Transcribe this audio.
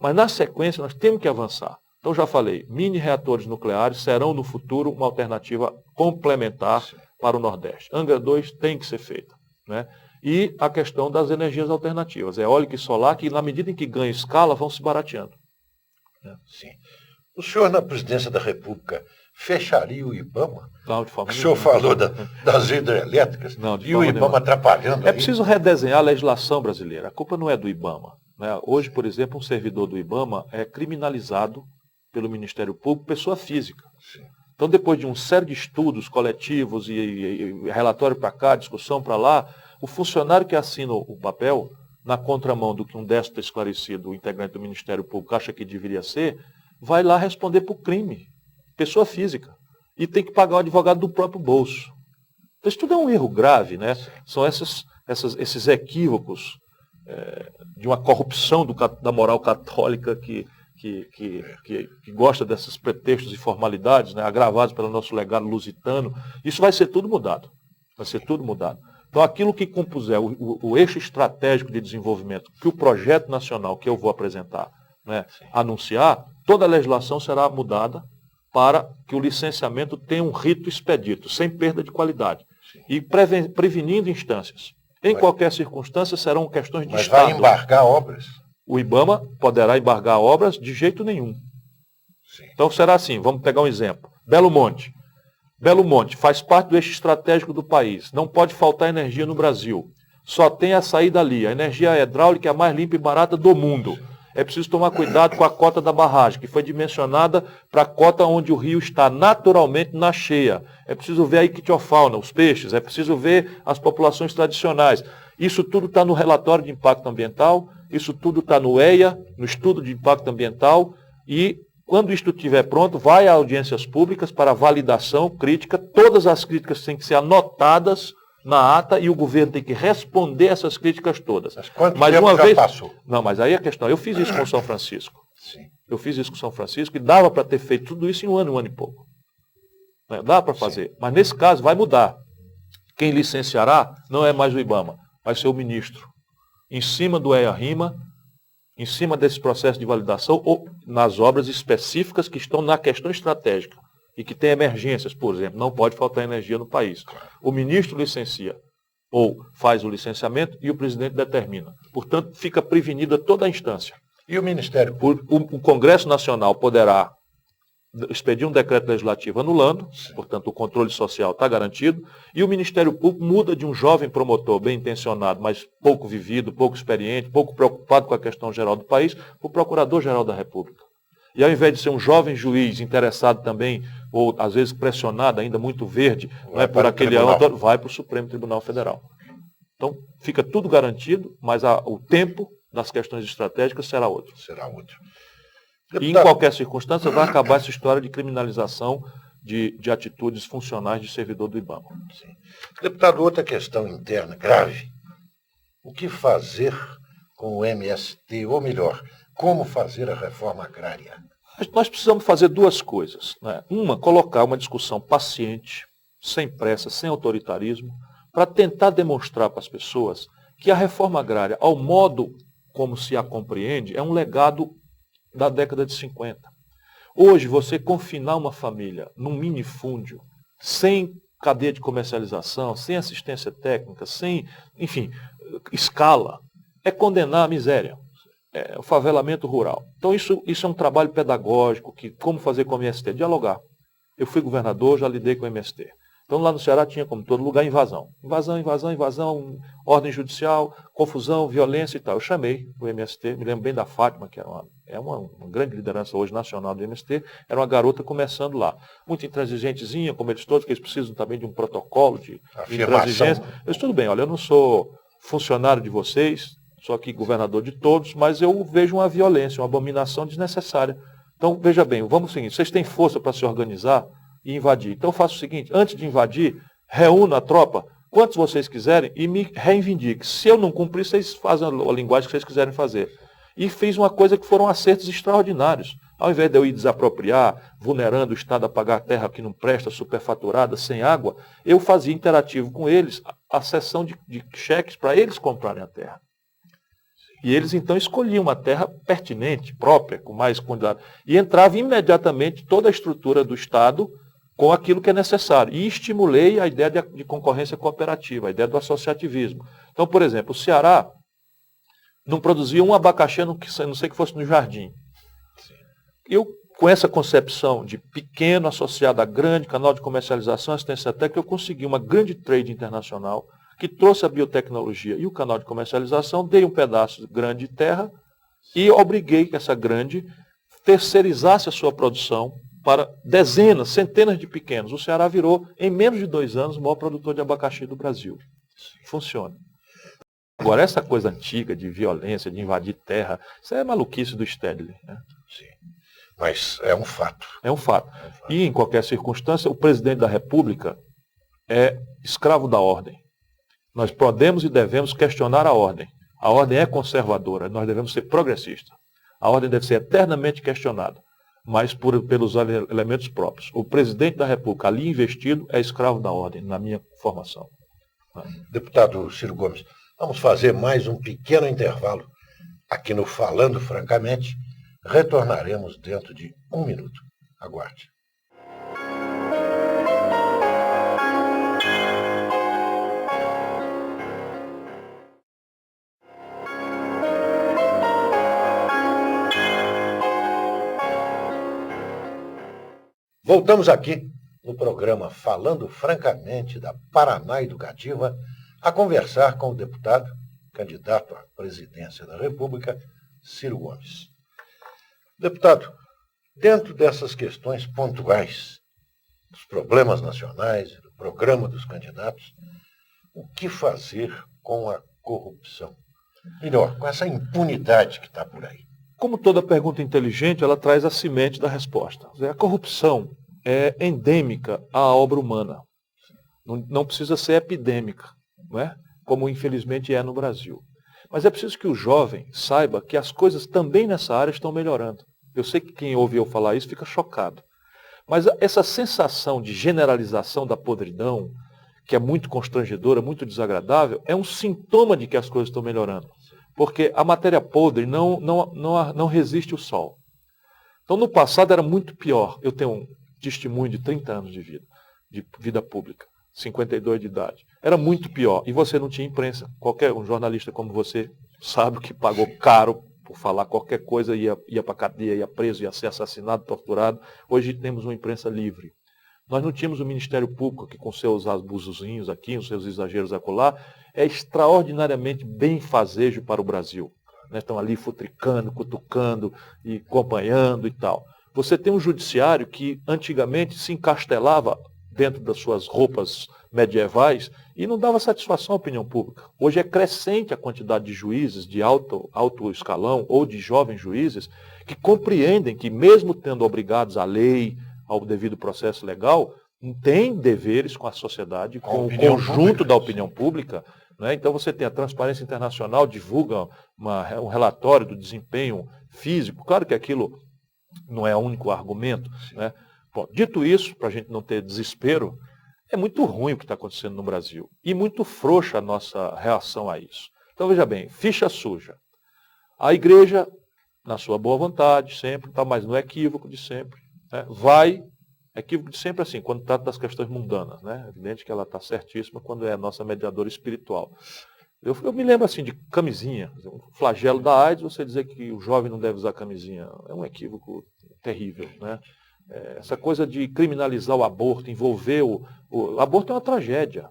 Mas na sequência nós temos que avançar. Então já falei, mini reatores nucleares serão no futuro uma alternativa complementar para o Nordeste. Angra 2 tem que ser feita, né? E a questão das energias alternativas, eólica e solar, que na medida em que ganham escala, vão se barateando. Sim. O senhor, na presidência da República, fecharia o IBAMA? Não, de forma o senhor falou das hidrelétricas e o IBAMA atrapalhando aí. É preciso redesenhar a legislação brasileira. A culpa não é do IBAMA, né? Hoje, por exemplo, um servidor do IBAMA é criminalizado pelo Ministério Público, pessoa física. Sim. Então, depois de uma série de estudos coletivos e relatório para cá, discussão para lá, o funcionário que assina o papel, na contramão do que um décimo esclarecido, o integrante do Ministério Público, acha que deveria ser, vai lá responder por crime, pessoa física, e tem que pagar o advogado do próprio bolso. Então, isso tudo é um erro grave, né? São esses equívocos de uma corrupção da moral católica que gosta desses pretextos e formalidades, né, agravados pelo nosso legado lusitano. Isso vai ser tudo mudado. Vai ser tudo mudado. Então, aquilo que compuser o eixo estratégico de desenvolvimento, que o projeto nacional que eu vou apresentar, né, anunciar, toda a legislação será mudada para que o licenciamento tenha um rito expedito, sem perda de qualidade. E prevenindo instâncias. Em qualquer circunstância, serão questões de Estado. Mas vai embargar obras? O IBAMA poderá embargar obras de jeito nenhum. Sim. Então será assim, vamos pegar um exemplo. Belo Monte. Belo Monte faz parte do eixo estratégico do país. Não pode faltar energia no Brasil. Só tem a saída ali. A energia hidráulica é a mais limpa e barata do mundo. É preciso tomar cuidado com a cota da barragem, que foi dimensionada para a cota onde o rio está naturalmente na cheia. É preciso ver a ictiofauna, os peixes. É preciso ver as populações tradicionais. Isso tudo está no relatório de impacto ambiental. Isso tudo está no EIA, no estudo de impacto ambiental, e quando isto estiver pronto, vai a audiências públicas para validação, crítica. Todas as críticas têm que ser anotadas na ata e o governo tem que responder essas críticas todas. Mas quanto tempo já passou? Não, mas aí a questão, eu fiz isso com São Francisco. Sim. Eu fiz isso com São Francisco e dava para ter feito tudo isso em um ano e pouco. Dá para fazer. Sim. Mas nesse caso vai mudar. Quem licenciará não é mais o IBAMA, vai ser o ministro. Em cima do EIA-RIMA, em cima desse processo de validação, ou nas obras específicas que estão na questão estratégica e que tem emergências, por exemplo, não pode faltar energia no país. O ministro licencia ou faz o licenciamento e o presidente determina. Portanto, fica prevenida toda a instância. E o Ministério? O Congresso Nacional poderá expedir um decreto legislativo anulando, portanto o controle social está garantido, e o Ministério Público muda de um jovem promotor bem intencionado, mas pouco vivido, pouco experiente, pouco preocupado com a questão geral do país, para o Procurador-Geral da República. E ao invés de ser um jovem juiz interessado também, ou às vezes pressionado, ainda muito verde, não é por aquele autor, vai para o Supremo Tribunal Federal. Então fica tudo garantido, mas o tempo das questões estratégicas será outro. Será outro. E em qualquer circunstância vai acabar essa história de criminalização de atitudes funcionais de servidor do IBAMA. Sim. Deputado, outra questão interna grave. O que fazer com o MST, ou melhor, como fazer a reforma agrária? Nós precisamos fazer duas coisas, né? Uma, colocar uma discussão paciente, sem pressa, sem autoritarismo, para tentar demonstrar para as pessoas que a reforma agrária, ao modo como se a compreende, é um legado da década de 50. Hoje, você confinar uma família num minifúndio, sem cadeia de comercialização, sem assistência técnica, sem, enfim, escala, é condenar a miséria, o favelamento rural. Então, isso é um trabalho pedagógico, que como fazer com o MST? Dialogar. Eu fui governador, já lidei com o MST. Então, lá no Ceará tinha, como todo lugar, invasão. Invasão, ordem judicial, confusão, violência e tal. Eu chamei o MST, me lembro bem da Fátima, que é uma grande liderança hoje nacional do MST, era uma garota começando lá. Muito intransigentezinha, como eles todos, que eles precisam também de um protocolo de intransigência. Eu disse, tudo bem, olha, eu não sou funcionário de vocês, sou aqui governador de todos, mas eu vejo uma violência, uma abominação desnecessária. Então, veja bem, vamos ao seguinte, vocês têm força para se organizar e invadir. Então eu faço o seguinte, antes de invadir, reúna a tropa, quantos vocês quiserem, e me reivindique. Se eu não cumprir, vocês fazem a linguagem que vocês quiserem fazer. E fiz uma coisa que foram acertos extraordinários. Ao invés de eu ir desapropriar, vulnerando o Estado a pagar terra que não presta, superfaturada, sem água, eu fazia interativo com eles a cessão de cheques para eles comprarem a terra. E eles então escolhiam uma terra pertinente, própria, com mais quantidade. E entrava imediatamente toda a estrutura do Estado com aquilo que é necessário. E estimulei a ideia de concorrência cooperativa, a ideia do associativismo. Então, por exemplo, o Ceará não produzia um abacaxi, a não sei que fosse no jardim. Eu, com essa concepção de pequeno associado a grande, canal de comercialização, assistência técnica, eu consegui uma grande trade internacional que trouxe a biotecnologia e o canal de comercialização, dei um pedaço grande de terra e obriguei que essa grande terceirizasse a sua produção para dezenas, centenas de pequenos. O Ceará virou, em menos de 2 anos, o maior produtor de abacaxi do Brasil. Funciona. Agora, essa coisa antiga de violência, de invadir terra, isso é maluquice do Stedley, né? Sim. Mas é um fato. É um fato. E, em qualquer circunstância, o presidente da República é escravo da ordem. Nós podemos e devemos questionar a ordem. A ordem é conservadora, nós devemos ser progressistas. A ordem deve ser eternamente questionada, mas pelos elementos próprios. O presidente da República, ali investido, é escravo da ordem, na minha formação. Deputado Ciro Gomes, vamos fazer mais um pequeno intervalo aqui no Falando Francamente. Retornaremos dentro de 1 minuto. Aguarde. Voltamos aqui no programa Falando Francamente da Paraná Educativa a conversar com o deputado, candidato à presidência da República, Ciro Gomes. Deputado, dentro dessas questões pontuais, dos problemas nacionais, do programa dos candidatos, o que fazer com a corrupção? Melhor, com essa impunidade que está por aí. Como toda pergunta inteligente, ela traz a semente da resposta. A corrupção é endêmica à obra humana. Não precisa ser epidêmica, não é? Como infelizmente é no Brasil. Mas é preciso que o jovem saiba que as coisas também nessa área estão melhorando. Eu sei que quem ouve eu falar isso fica chocado. Mas essa sensação de generalização da podridão, que é muito constrangedora, muito desagradável, é um sintoma de que as coisas estão melhorando. Porque a matéria podre não resiste o sol. Então, no passado era muito pior. Eu tenho um testemunho de 30 anos de vida pública, 52 de idade. Era muito pior. E você não tinha imprensa. Qualquer um jornalista como você sabe que pagou caro por falar qualquer coisa, ia para a cadeia, ia preso, ia ser assassinado, torturado. Hoje temos uma imprensa livre. Nós não tínhamos o Ministério Público, que com seus abusozinhos aqui, os seus exageros acolá, é extraordinariamente benfazejo para o Brasil. Estão ali futricando, cutucando e acompanhando e tal. Você tem um judiciário que antigamente se encastelava dentro das suas roupas medievais e não dava satisfação à opinião pública. Hoje é crescente a quantidade de juízes de alto escalão ou de jovens juízes que compreendem que, mesmo tendo obrigados à lei, ao devido processo legal, têm deveres com a sociedade, com o conjunto da opinião pública. Né? Então você tem a Transparência Internacional, divulga um relatório do desempenho físico. Claro que aquilo não é o único argumento. Né? Bom, dito isso, para a gente não ter desespero, é muito ruim o que está acontecendo no Brasil. E muito frouxa a nossa reação a isso. Então veja bem, ficha suja. A igreja, na sua boa vontade, sempre, tá, mas no equívoco de sempre, né? Equívoco de sempre assim, quando trata das questões mundanas. Né? É evidente que ela está certíssima quando é a nossa mediadora espiritual. Eu me lembro assim de camisinha, um flagelo da AIDS, você dizer que o jovem não deve usar camisinha, é um equívoco terrível. Né? Essa coisa de criminalizar o aborto, envolver o aborto é uma tragédia.